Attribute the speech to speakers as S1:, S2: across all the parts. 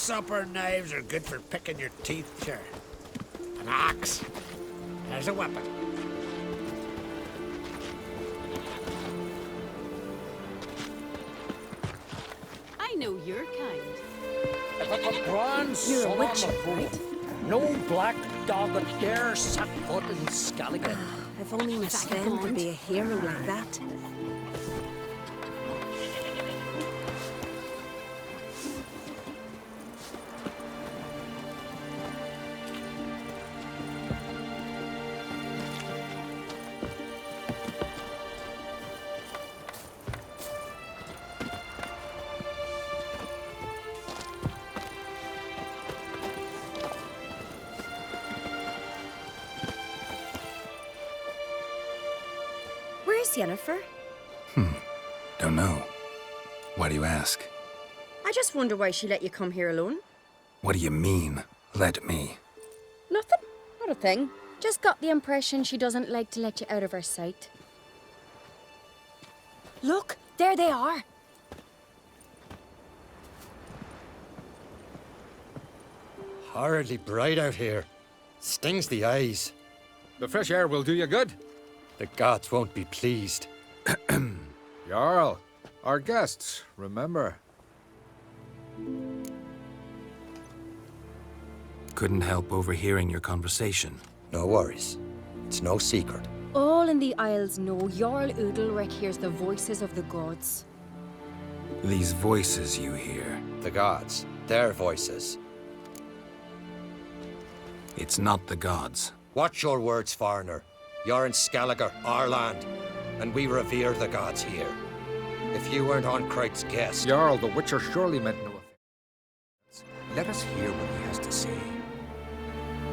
S1: supper knives are good for picking your teeth, sure. An axe. There's a weapon.
S2: I know your kind.
S3: If I could bronze
S4: You're a
S3: son
S4: witch,
S3: on the road,
S4: right?
S3: no black dog would dare set foot in Skellige.
S4: If only my Sven could be a hero like that. Where's Yennefer?
S5: Don't know. Why do you ask?
S4: I just wonder why she let you come here alone.
S5: What do you mean, let me?
S4: Nothing. Not a thing. Just got the impression she doesn't like to let you out of her sight. Look, there they are.
S6: Horridly bright out here. Stings the eyes.
S7: The fresh air will do you good.
S6: The gods won't be pleased.
S7: Jarl, our guests, remember.
S5: Couldn't help overhearing your conversation.
S6: No worries. It's no secret.
S4: All in the Isles know Jarl Udalric hears the voices of the gods.
S5: These voices you hear,
S6: The gods. Their voices.
S5: it's not the gods.
S6: Watch your words, foreigner. You're in Skellige, our land, and we revere the gods here. If you weren't on Cright's guest...
S7: Jarl, the Witcher surely meant no offense. Let us hear what he has to say.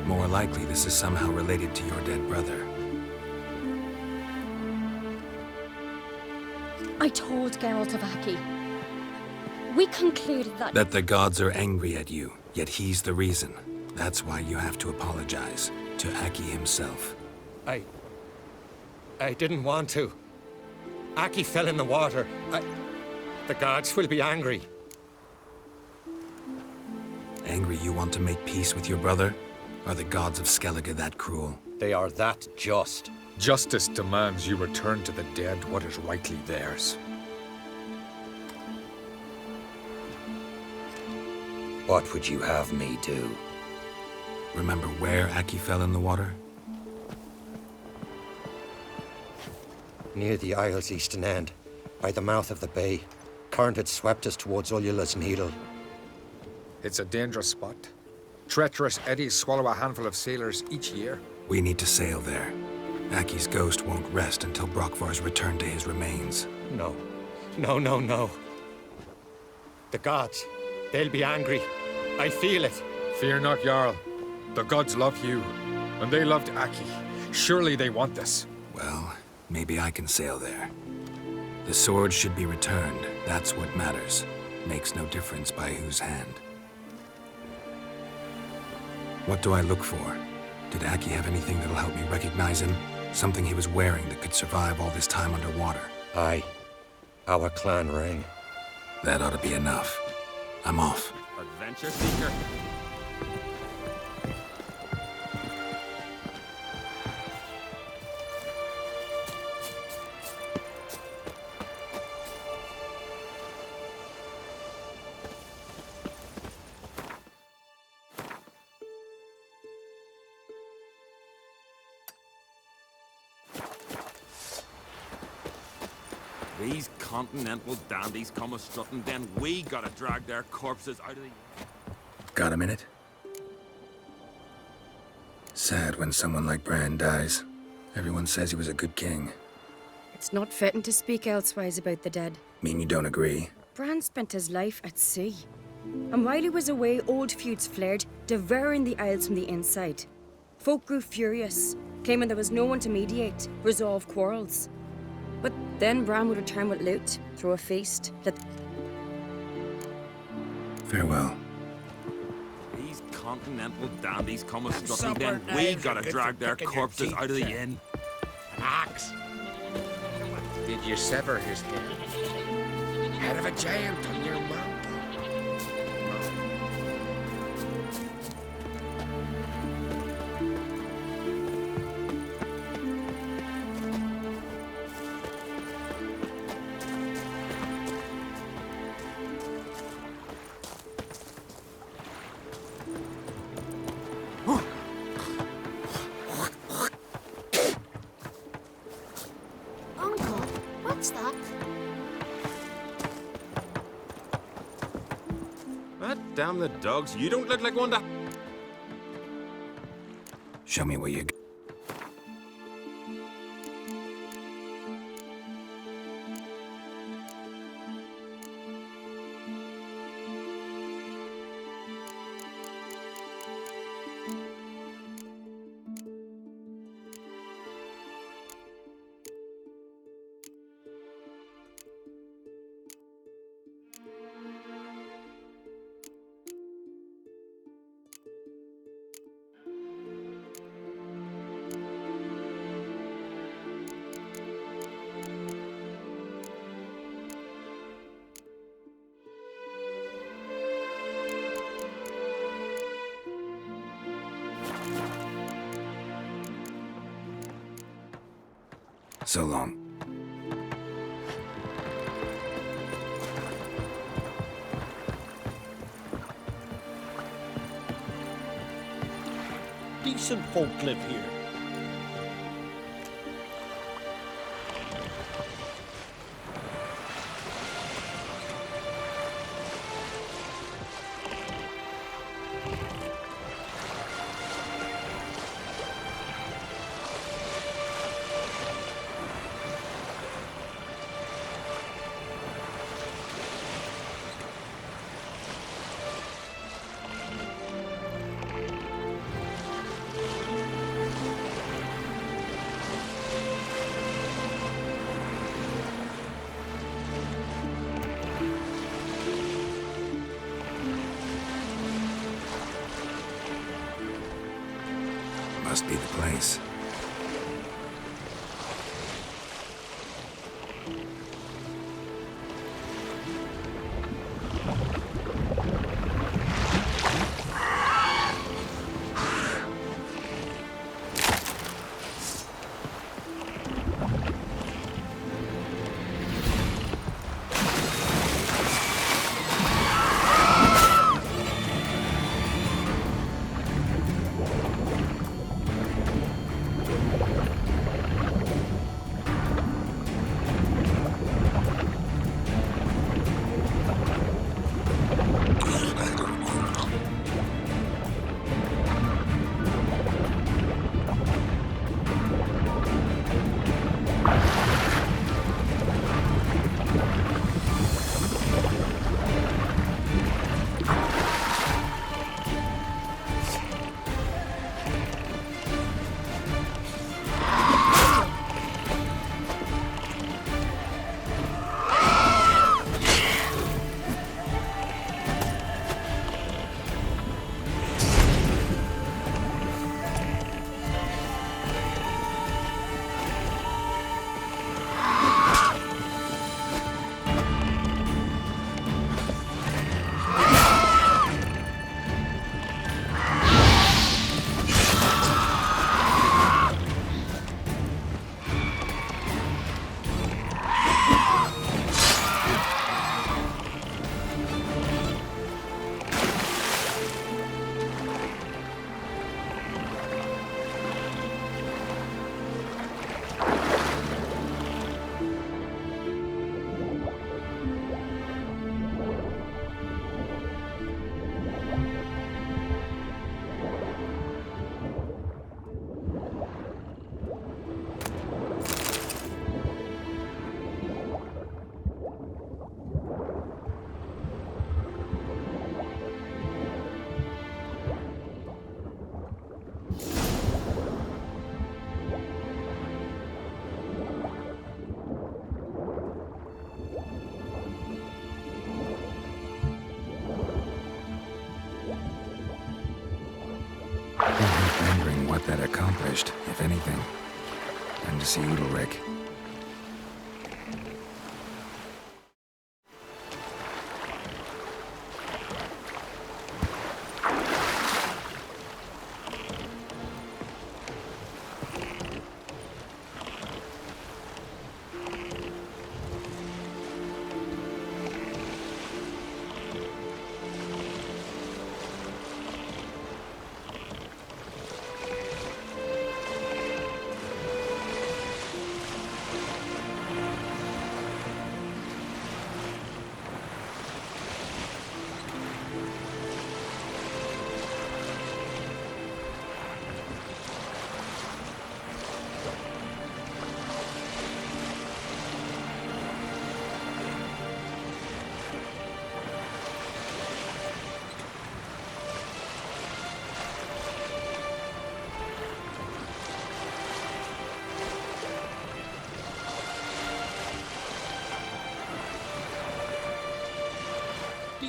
S5: More likely this is somehow related to your dead brother.
S4: I told Geralt of Aki. We concluded that...
S5: That the gods are angry at you, yet he's the reason. That's why you have to apologize to Aki himself.
S6: I didn't want to. Aki fell in the water. The gods will be angry.
S5: Angry you want to make peace with your brother? Are the gods of Skellige that cruel?
S6: They are that just.
S7: Justice demands you return to the dead what is rightly theirs.
S6: What would you have me do?
S5: Remember where Aki fell in the water?
S6: Near the Isle's eastern end, by the mouth of the bay. Current had swept us towards Ullula's Needle.
S7: It's a dangerous spot. Treacherous eddies swallow a handful of sailors each year.
S5: We need to sail there. Aki's ghost won't rest until Brokvar's return to his remains.
S6: No. No. The gods, they'll be angry. I feel it.
S7: Fear not, Jarl. The gods love you, and they loved Aki. Surely they want this.
S5: Well, maybe I can sail there. The sword should be returned. That's what matters. Makes no difference by whose hand. What do I look for? Did Aki have anything that'll help me recognize him? Something he was wearing that could survive all this time underwater?
S6: Aye. Our clan ring.
S5: That ought to be enough. I'm off.
S8: Adventure seeker. These continental dandies come a-strutting, then we gotta drag their corpses out of the...
S5: Got a minute? Sad when someone like Bran dies. Everyone says he was a good king.
S4: It's not fitting to speak elsewise about the dead.
S5: Mean you don't agree?
S4: Bran spent his life at sea. And while he was away, old feuds flared, devouring the Isles from the inside. Folk grew furious, claiming there was no one to mediate, resolve quarrels. But then Bran would return with loot, throw a feast, let...
S5: Farewell.
S8: These continental dandies come a-strutting,
S1: Supper
S8: then we
S1: knives are
S8: gotta
S1: good
S8: drag
S1: for
S8: their
S1: picking your
S8: corpses
S1: teeth,
S8: out of the
S1: sir.
S8: inn.
S1: An axe.
S3: Did you sever his head? Head of a giant on your mountain.
S1: What's that?
S8: God damn the dogs. You don't look like one to...
S5: Show me where you go. So long.
S3: Decent folk live here.
S5: Must be the place. Wondering what that accomplished, if anything. Time to see Udalric.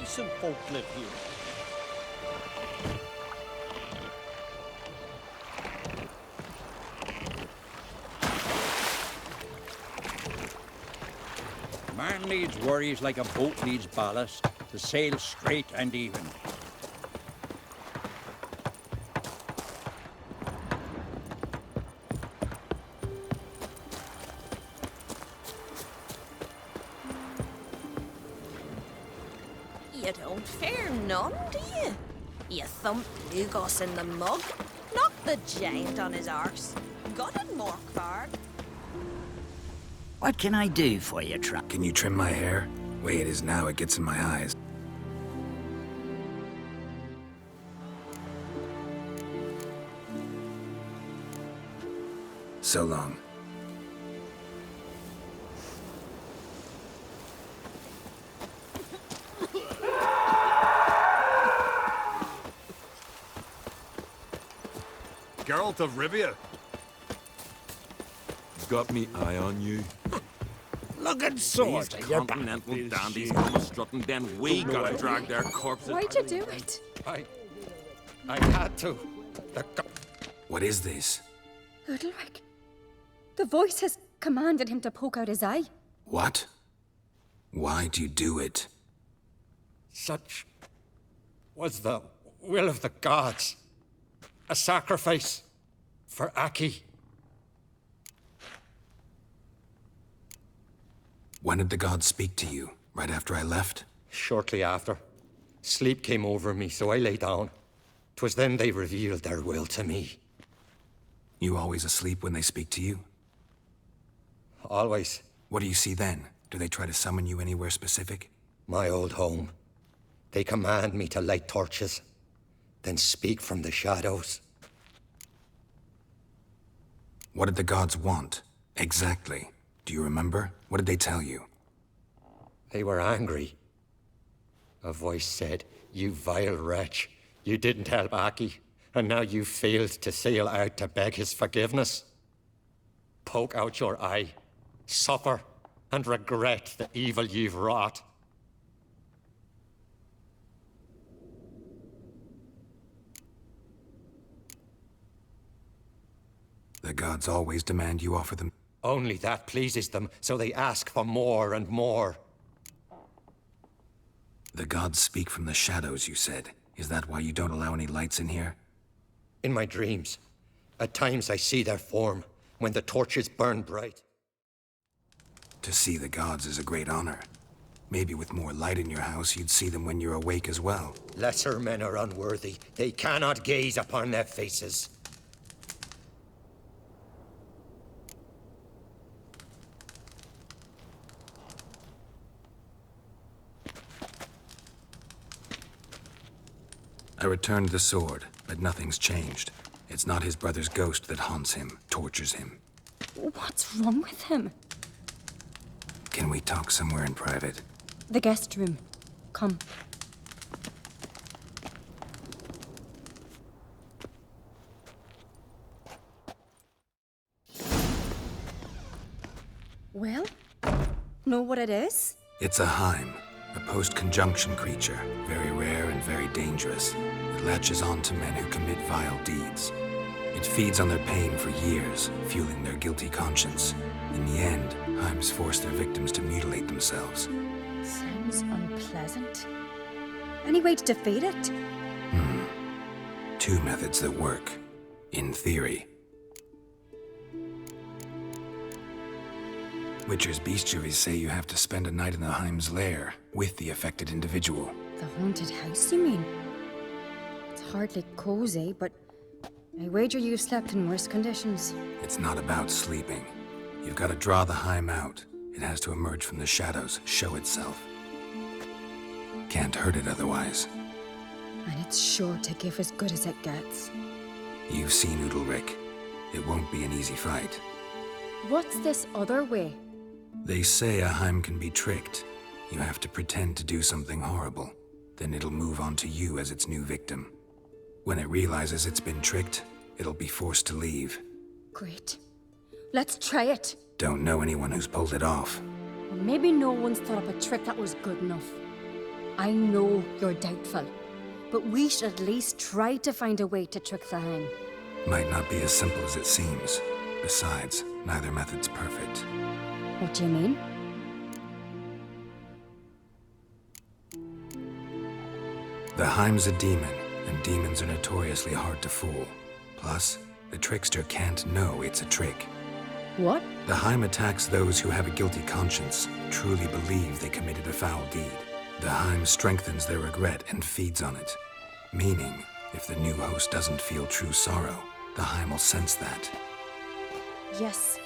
S3: decent folk live here.
S9: Man needs worries like a boat needs ballast to sail straight and even.
S10: You don't fear none, do you? You thumped Lugos in the mug, knocked the giant on his arse, gutted Morkvard.
S11: What can I do for you, Trump?
S5: Can you trim my hair? Way it is now, it gets in my eyes. So long.
S8: Geralt of Rivia. Got me eye on you.
S1: Looking sword.
S8: These continental dandies come strutting, then we gotta drag their corpses.
S4: Why'd you do it?
S6: I had to.
S5: What is this?
S4: Udalric. The voice has commanded him to poke out his eye.
S5: What? Why'd you do it?
S6: Such was the will of the gods. A sacrifice for Aki.
S5: When did the gods speak to you? Right after I left?
S6: Shortly after. Sleep came over me, so I lay down. 'Twas then they revealed their will to me.
S5: You always asleep when they speak to you?
S6: Always.
S5: What do you see then? Do they try to summon you anywhere specific?
S6: My old home. They command me to light torches, then speak from the shadows.
S5: What did the gods want? Exactly. Do you remember? What did they tell you?
S6: They were angry. A voice said, "You vile wretch, you didn't help Aki, and now you failed to sail out to beg his forgiveness. Poke out your eye, suffer, and regret the evil you've wrought."
S5: The gods always demand you offer them.
S6: Only that pleases them, so they ask for more and more.
S5: The gods speak from the shadows, you said. Is that why you don't allow any lights in here?
S6: In my dreams, at times I see their form, when the torches burn bright.
S5: To see the gods is a great honor. Maybe with more light in your house, you'd see them when you're awake as well.
S6: Lesser men are unworthy. They cannot gaze upon their faces.
S5: I returned the sword, but nothing's changed. It's not his brother's ghost that haunts him, tortures him.
S4: What's wrong with him?
S5: Can we talk somewhere in private?
S4: The guest room. Come. Well, know what it is?
S5: It's a Heim, a post-conjunction creature, very rare and very dangerous. It latches on to men who commit vile deeds. It feeds on their pain for years, fueling their guilty conscience. In the end, Heims force their victims to mutilate themselves.
S4: Sounds unpleasant. Any way to defeat it?
S5: Two methods that work, in theory. Witcher's bestiaries say you have to spend a night in the Heim's lair with the affected individual.
S4: The haunted house, you mean? It's hardly cozy, but I wager you've slept in worse conditions.
S5: It's not about sleeping. You've got to draw the Heim out. It has to emerge from the shadows, show itself. Can't hurt it otherwise.
S4: And it's sure to give as good as it gets.
S5: You've seen Udalric. It won't be an easy fight.
S4: What's this other way?
S5: They say a Heim can be tricked. You have to pretend to do something horrible. Then it'll move on to you as its new victim. When it realizes it's been tricked, it'll be forced to leave.
S4: Great. Let's try it.
S5: Don't know anyone who's pulled it off.
S4: Or maybe no one's thought up a trick that was good enough. I know you're doubtful, but we should at least try to find a way to trick the Heim.
S5: Might not be as simple as it seems. Besides, neither method's perfect.
S4: What do you mean?
S5: The Heim's a demon, and demons are notoriously hard to fool. Plus, the trickster can't know it's a trick.
S4: What?
S5: The Heim attacks those who have a guilty conscience, truly believe they committed a foul deed. The Heim strengthens their regret and feeds on it. Meaning, if the new host doesn't feel true sorrow, the Heim will sense that.
S4: Yes.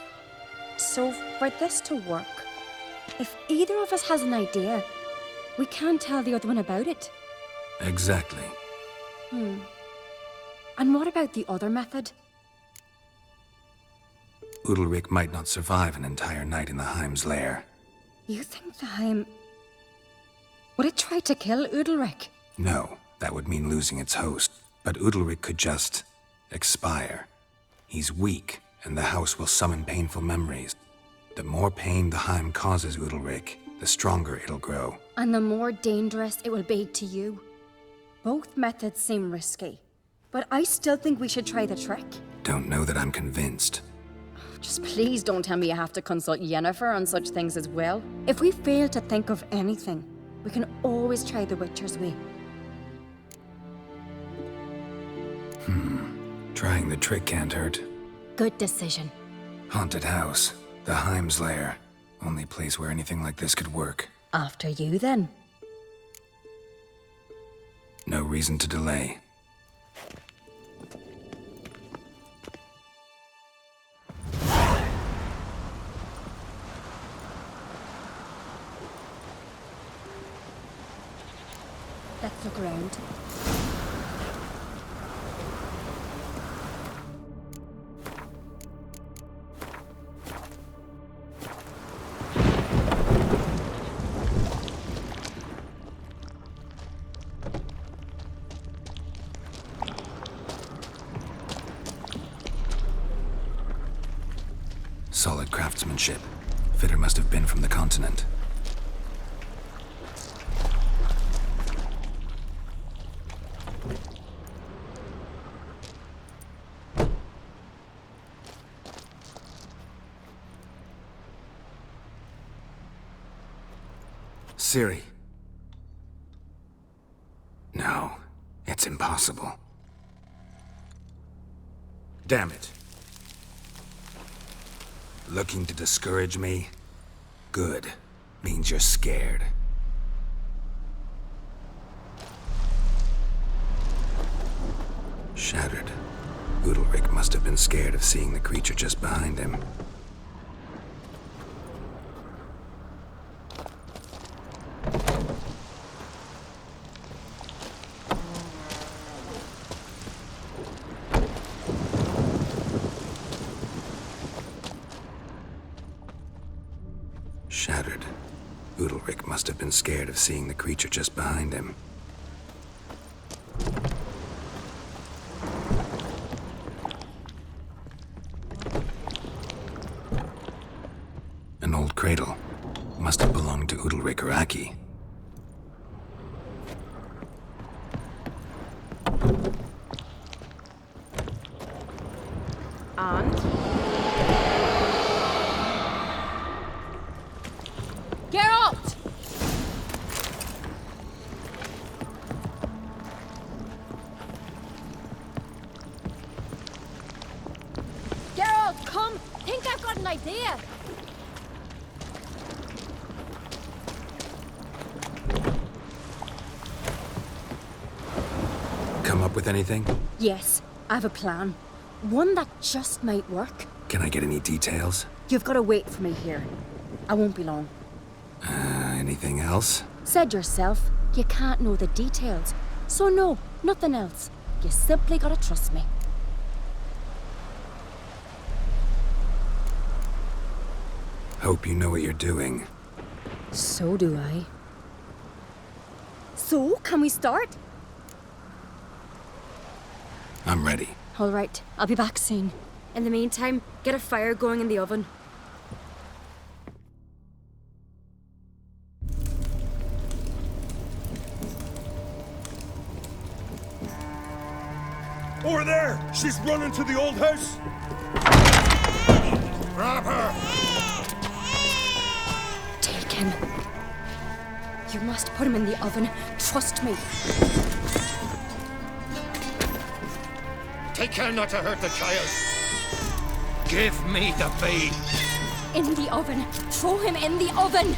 S4: So, for this to work, if either of us has an idea, we can't tell the other one about it.
S5: Exactly.
S4: And what about the other method?
S5: Udalryk might not survive an entire night in the Heim's lair.
S4: You think the Heim... would it try to kill Udalryk?
S5: No, that would mean losing its host. But Udalryk could just... expire. He's weak, and the house will summon painful memories. The more pain the Heim causes Udalryk, the stronger it'll grow.
S4: And the more dangerous it will be to you. Both methods seem risky, but I still think we should try the trick.
S5: Don't know that I'm convinced.
S4: Just please don't tell me you have to consult Yennefer on such things as well. If we fail to think of anything, we can always try the Witcher's way.
S5: Trying the trick can't hurt.
S4: Good decision.
S5: Haunted house. The Heim's lair. Only place where anything like this could work.
S4: After you, then.
S5: No reason to delay.
S4: Let's look around.
S5: Solid craftsmanship. Fitter must have been from the continent. Ciri. No, it's impossible. Damn it. Looking to discourage me? Good. Means you're scared. Shattered. Udalryk must have been scared of seeing the creature just behind him. Shattered. Udalryk must have been scared of seeing the creature just behind him. An old cradle. Must have belonged to Udalryk or Aki.
S4: And? Geralt! Geralt, come! Think I've got an idea!
S5: Come up with anything?
S4: Yes, I have a plan. One that just might work.
S5: Can I get any details?
S4: You've got to wait for me here. I won't be long.
S5: Anything else?
S4: Said yourself, you can't know the details. So no, nothing else. You simply gotta trust me.
S5: Hope you know what you're doing.
S4: So do I. So, can we start?
S5: I'm ready.
S4: All right, I'll be back soon. In the meantime, get a fire going in the oven.
S11: Over there! She's running to the old house!
S1: Grab her!
S4: Take him. You must put him in the oven. Trust me.
S6: Take care not to hurt the child. Give me the babe.
S4: In the oven. Throw him in the oven.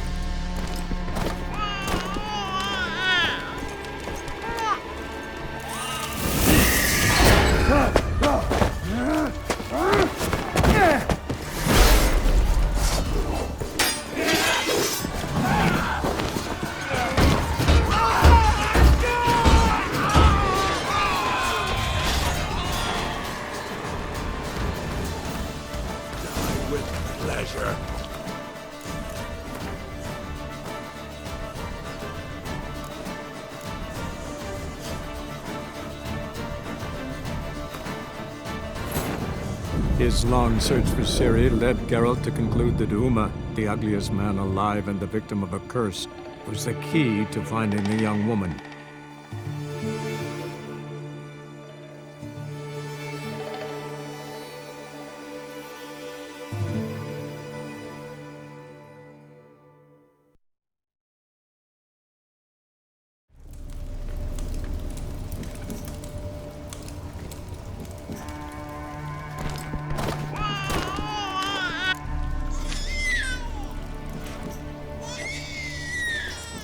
S12: His long search for Ciri led Geralt to conclude that Uma, the ugliest man alive and the victim of a curse, was the key to finding the young woman.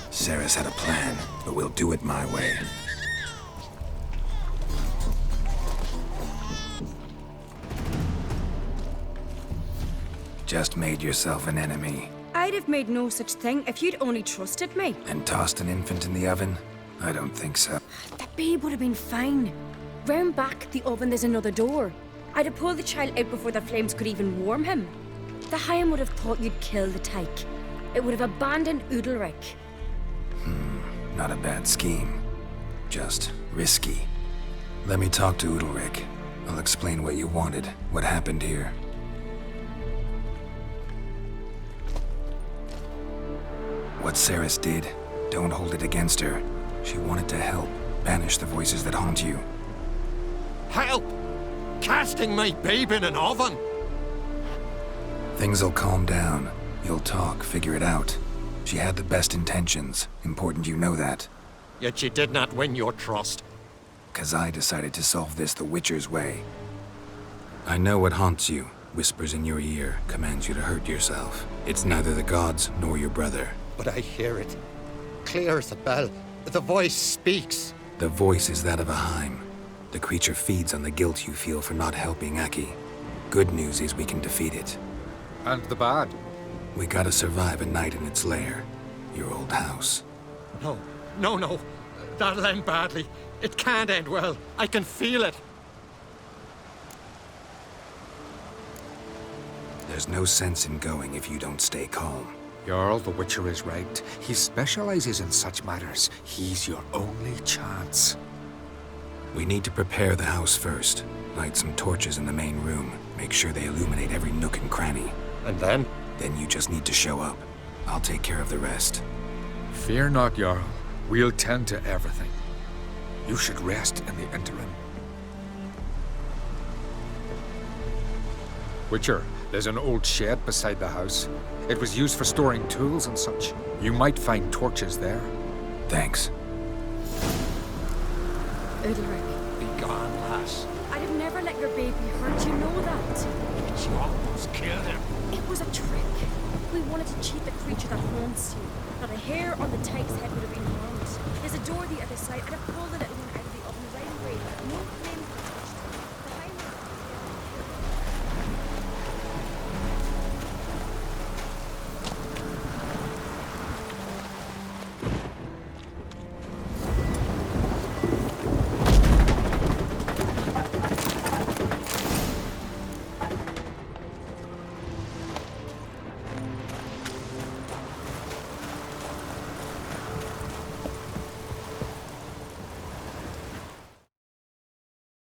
S5: Sarah's had a plan, but we'll do it my way. Just made yourself an enemy.
S4: I'd have made no such thing if you'd only trusted me.
S5: And tossed an infant in the oven? I don't think so.
S4: That babe would have been fine. Round back the oven there's another door. I'd have pulled the child out before the flames could even warm him. The Higham would have thought you'd kill the tyke. It would have abandoned Udalric.
S5: Not a bad scheme. Just risky. Let me talk to Udalric. I'll explain what you wanted, what happened here. What Ceres did, don't hold it against her. She wanted to help, banish the voices that haunt you.
S6: Help! Casting my babe in an oven!
S5: Things'll calm down. You'll talk, figure it out. She had the best intentions. Important you know that.
S6: Yet she did not win your trust.
S5: 'Cause I decided to solve this the Witcher's way. I know what haunts you, whispers in your ear, commands you to hurt yourself. It's neither the gods nor your brother.
S6: But I hear it. Clear as a bell. The voice speaks.
S5: The voice is that of a Higham. The creature feeds on the guilt you feel for not helping Aki. Good news is we can defeat it.
S7: And the bad?
S5: We gotta survive a night in its lair. Your old house.
S6: No, no, no. That'll end badly. It can't end well. I can feel it.
S5: There's no sense in going if you don't stay calm.
S7: Jarl, the Witcher is right. He specializes in such matters. He's your only chance.
S5: We need to prepare the house first. Light some torches in the main room. Make sure they illuminate every nook and cranny.
S6: And then?
S5: Then you just need to show up. I'll take care of the rest.
S7: Fear not, Jarl. We'll tend to everything. You should rest in the interim. Witcher, there's an old shed beside the house. It was used for storing tools and such. You might find torches there.
S5: Thanks.
S4: Udalric.
S9: Be gone, lass.
S4: I'd have never let your baby hurt, you know that.
S9: But you almost killed him.
S4: It was a trick. We wanted to cheat the creature that haunts you. Not a hair on the tyke's head would have been harmed. There's a door the other side. I'd have pulled the little one out of the oven right away. No flame